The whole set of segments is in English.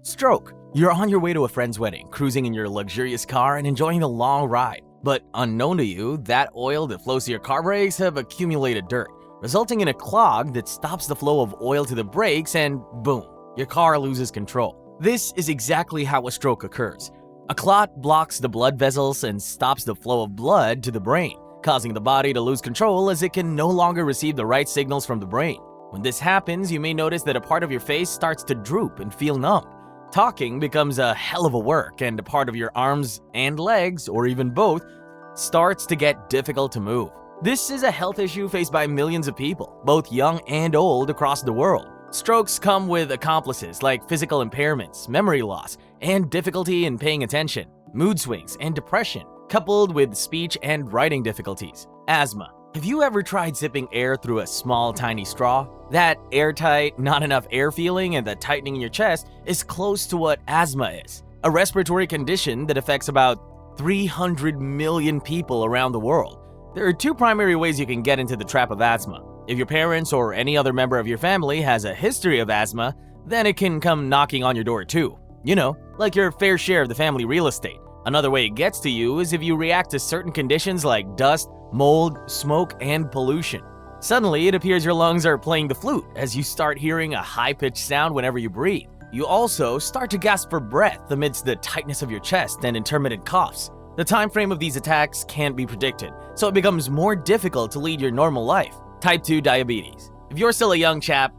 Stroke. You're on your way to a friend's wedding, cruising in your luxurious car and enjoying the long ride. But unknown to you, that oil that flows to your car brakes have accumulated dirt, resulting in a clog that stops the flow of oil to the brakes, and boom, your car loses control. This is exactly how a stroke occurs. A clot blocks the blood vessels and stops the flow of blood to the brain, causing the body to lose control as it can no longer receive the right signals from the brain. When this happens, you may notice that a part of your face starts to droop and feel numb. Talking becomes a hell of a work, and a part of your arms and legs, or even both, starts to get difficult to move. This is a health issue faced by millions of people, both young and old, across the world. Strokes come with accomplices like physical impairments, memory loss, and difficulty in paying attention, mood swings, and depression, coupled with speech and writing difficulties. Asthma. Have you ever tried sipping air through a small, tiny straw? That airtight, not enough air feeling and the tightening in your chest is close to what asthma is, a respiratory condition that affects about 300 million people around the world. There are two primary ways you can get into the trap of asthma. If your parents or any other member of your family has a history of asthma, then it can come knocking on your door too. You know, like your fair share of the family real estate. Another way it gets to you is if you react to certain conditions like dust, mold, smoke, and pollution. Suddenly, it appears your lungs are playing the flute as you start hearing a high-pitched sound whenever you breathe. You also start to gasp for breath amidst the tightness of your chest and intermittent coughs. The time frame of these attacks can't be predicted, so it becomes more difficult to lead your normal life. Type 2 diabetes. If you're still a young chap,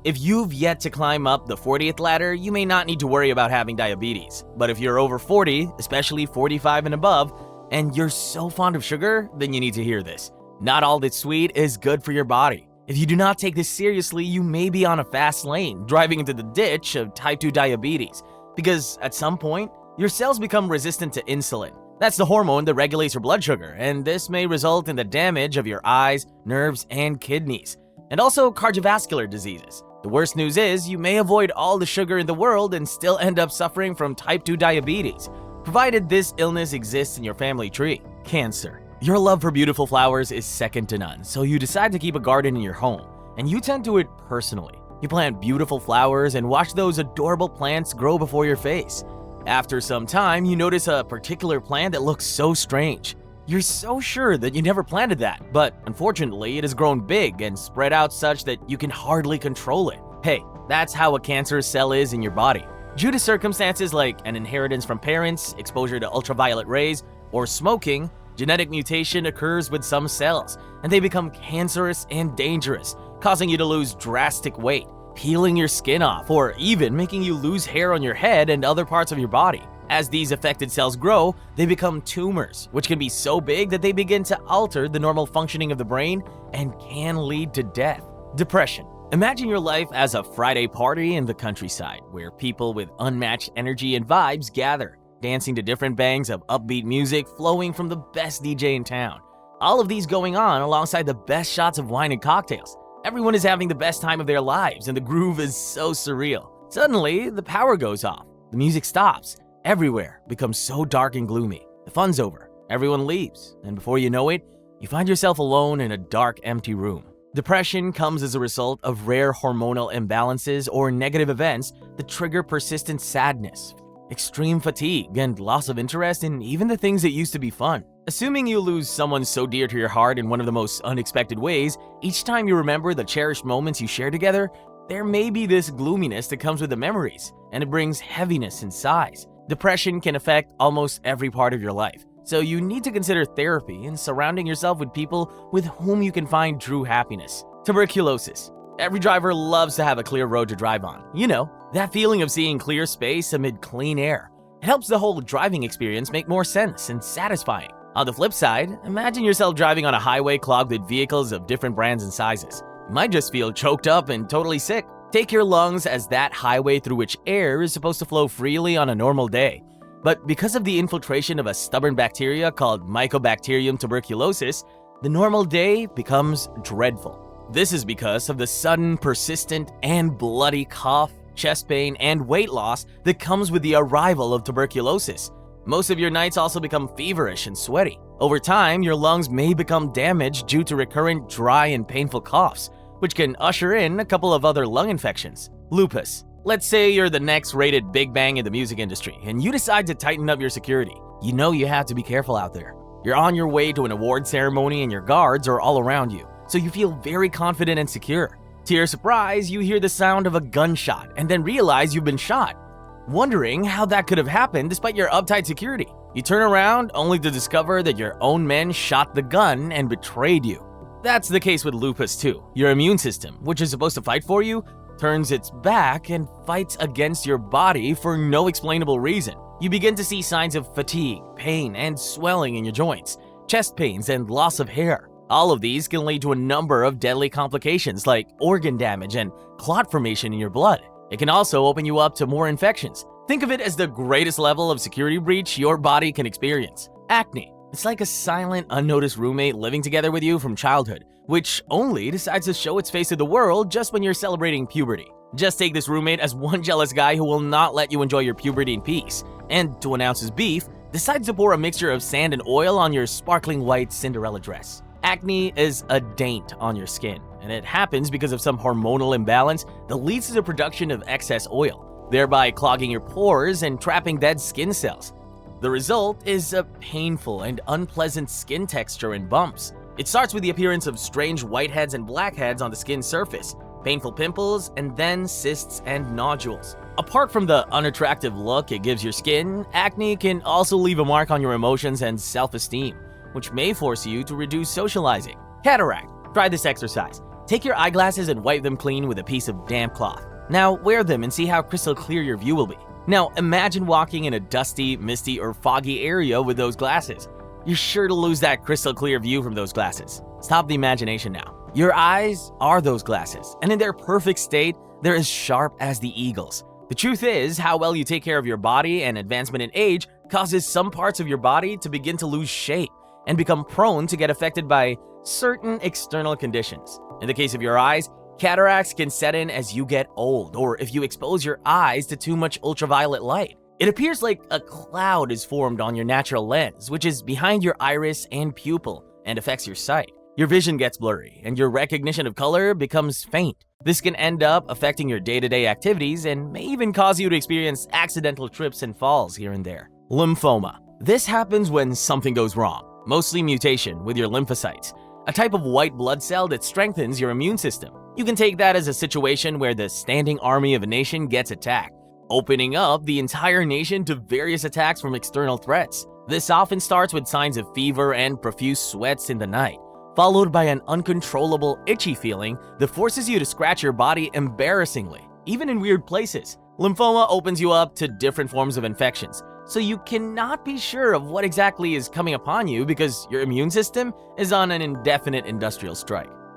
if you've yet to climb up the 40th ladder, you may not need to worry about having diabetes. But if you're over 40, especially 45 and above, and you're so fond of sugar, then you need to hear this. Not all that's sweet is good for your body. If you do not take this seriously, you may be on a fast lane, driving into the ditch of type 2 diabetes, because at some point, your cells become resistant to insulin. That's the hormone that regulates your blood sugar, and this may result in the damage of your eyes, nerves, and kidneys, and also cardiovascular diseases. The worst news is you may avoid all the sugar in the world and still end up suffering from type 2 diabetes, provided this illness exists in your family tree. Cancer. Your love for beautiful flowers is second to none, so you decide to keep a garden in your home, and you tend to it personally. You plant beautiful flowers and watch those adorable plants grow before your face. After some time, you notice a particular plant that looks so strange. You're so sure that you never planted that, but unfortunately, it has grown big and spread out such that you can hardly control it. Hey, that's how a cancerous cell is in your body. Due to circumstances like an inheritance from parents, exposure to ultraviolet rays, or smoking, genetic mutation occurs with some cells, and they become cancerous and dangerous, causing you to lose drastic weight, peeling your skin off, or even making you lose hair on your head and other parts of your body. As these affected cells grow, they become tumors, which can be so big that they begin to alter the normal functioning of the brain and can lead to death. Depression. Imagine your life as a Friday party in the countryside, where people with unmatched energy and vibes gather, dancing to different bangs of upbeat music flowing from the best DJ in town. All of these going on alongside the best shots of wine and cocktails. Everyone is having the best time of their lives, and the groove is so surreal. Suddenly, the power goes off. The music stops. Everywhere becomes so dark and gloomy. The fun's over. Everyone leaves, and before you know it, you find yourself alone in a dark, empty room. Depression comes as a result of rare hormonal imbalances or negative events that trigger persistent sadness, extreme fatigue, and loss of interest in even the things that used to be fun. Assuming you lose someone so dear to your heart in one of the most unexpected ways, each time you remember the cherished moments you shared together, there may be this gloominess that comes with the memories, and it brings heaviness and sighs. Depression can affect almost every part of your life, so you need to consider therapy and surrounding yourself with people with whom you can find true happiness. Tuberculosis. Every driver loves to have a clear road to drive on. You know, that feeling of seeing clear space amid clean air. It helps the whole driving experience make more sense and satisfying. On the flip side, imagine yourself driving on a highway clogged with vehicles of different brands and sizes. You might just feel choked up and totally sick. Take your lungs as that highway through which air is supposed to flow freely on a normal day. But because of the infiltration of a stubborn bacteria called Mycobacterium tuberculosis, the normal day becomes dreadful. This is because of the sudden, persistent, and bloody cough, chest pain, and weight loss that comes with the arrival of tuberculosis. Most of your nights also become feverish and sweaty. Over time, your lungs may become damaged due to recurrent dry and painful coughs, which can usher in a couple of other lung infections. Lupus. Let's say you're the next rated big bang in the music industry, and you decide to tighten up your security. You know you have to be careful out there. You're on your way to an award ceremony and your guards are all around you, so you feel very confident and secure. To your surprise, you hear the sound of a gunshot and then realize you've been shot. Wondering how that could have happened despite your uptight security. You turn around only to discover that your own men shot the gun and betrayed you. That's the case with lupus too. Your immune system, which is supposed to fight for you, turns its back and fights against your body for no explainable reason. You begin to see signs of fatigue, pain, and swelling in your joints, chest pains, and loss of hair. All of these can lead to a number of deadly complications like organ damage and clot formation in your blood. It can also open you up to more infections. Think of it as the greatest level of security breach your body can experience. Acne. It's like a silent, unnoticed roommate living together with you from childhood, which only decides to show its face to the world just when you're celebrating puberty. Just take this roommate as one jealous guy who will not let you enjoy your puberty in peace, and to announce his beef, decides to pour a mixture of sand and oil on your sparkling white Cinderella dress. Acne is a daint on your skin, and it happens because of some hormonal imbalance that leads to the production of excess oil, thereby clogging your pores and trapping dead skin cells. The result is a painful and unpleasant skin texture and bumps. It starts with the appearance of strange whiteheads and blackheads on the skin surface, painful pimples, and then cysts and nodules. Apart from the unattractive look it gives your skin, acne can also leave a mark on your emotions and self-esteem, which may force you to reduce socializing. Cataract. Try this exercise. Take your eyeglasses and wipe them clean with a piece of damp cloth. Now wear them and see how crystal clear your view will be. Now imagine walking in a dusty, misty, or foggy area with those glasses. You're sure to lose that crystal clear view from those glasses. Stop the imagination now. Your eyes are those glasses, and in their perfect state, they're as sharp as the eagles. The truth is, how well you take care of your body and advancement in age causes some parts of your body to begin to lose shape and become prone to get affected by certain external conditions. In the case of your eyes, cataracts can set in as you get old, or if you expose your eyes to too much ultraviolet light. It appears like a cloud is formed on your natural lens, which is behind your iris and pupil, and affects your sight. Your vision gets blurry, and your recognition of color becomes faint. This can end up affecting your day-to-day activities and may even cause you to experience accidental trips and falls here and there. Lymphoma. This happens when something goes wrong, mostly mutation with your lymphocytes, a type of white blood cell that strengthens your immune system. You can take that as a situation where the standing army of a nation gets attacked, opening up the entire nation to various attacks from external threats. This often starts with signs of fever and profuse sweats in the night, followed by an uncontrollable itchy feeling that forces you to scratch your body embarrassingly, even in weird places. Lymphoma opens you up to different forms of infections, so you cannot be sure of what exactly is coming upon you because your immune system is on an indefinite industrial strike.